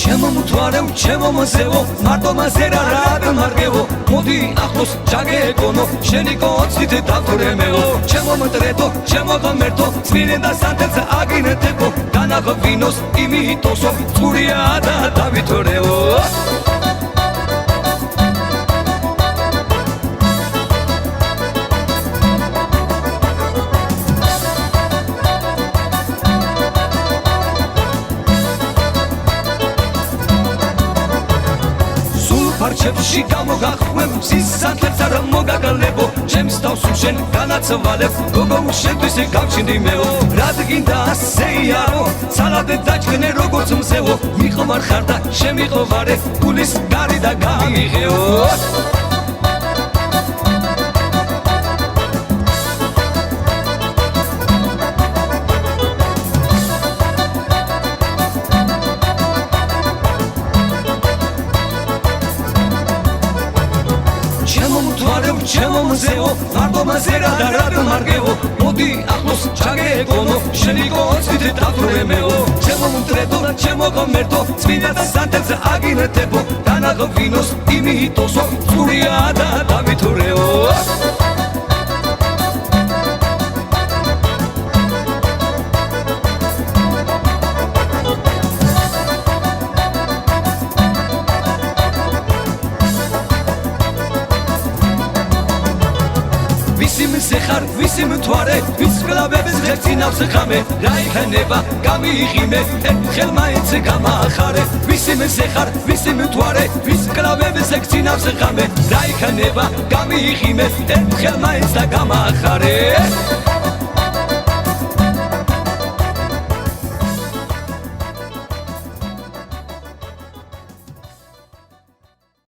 ჩემო მთვარევ, ჩემო მზევო, მარტო მასე რა დამარგევო, მოდი ახლოს ჩაგეკონო, შენი კოცით დავთვრემეო, ჩემო მტრედო, ჩემო ღმერთო, წმინდა სანთელს აგინეთებო, განაღვინოს იმითოსო, წურია და დავითვრევო. არჩევში გამოგახვევ მზის სანთელს არ მოგაგალებო ჩემს თავს შენ განაცვალებ გოგო შენთვის გავჩნდიმეო რადგინდა ასე იარო ცალად დაჭკნე როგორც მზევო მიყმარ ხარ და შემიყვარე გულის გარი და გამიღეო ჩემო მზეო, მარტო მასე რა დამარგევო, მოდი ახლოს ჩაგეკონო, შენი კოცით დავთვრემეო, ჩემო მტრედო, ჩემო ღმერთო, წმინდა სანთელს აგინეთებო, განაღვინოს იმითოსო, წურია და დავითვრევო. Sehar, visim მთვარე, ვის კლავების ღერცინავს ხამე, რა იქნება გამიიღიმე, ხელმაიც გამახარე. Visim sehar, visim მთვარე, ვის კლავების ღერცინავს ხამე, რა იქნება გამიიღიმე, ხელმაიც გამახარე.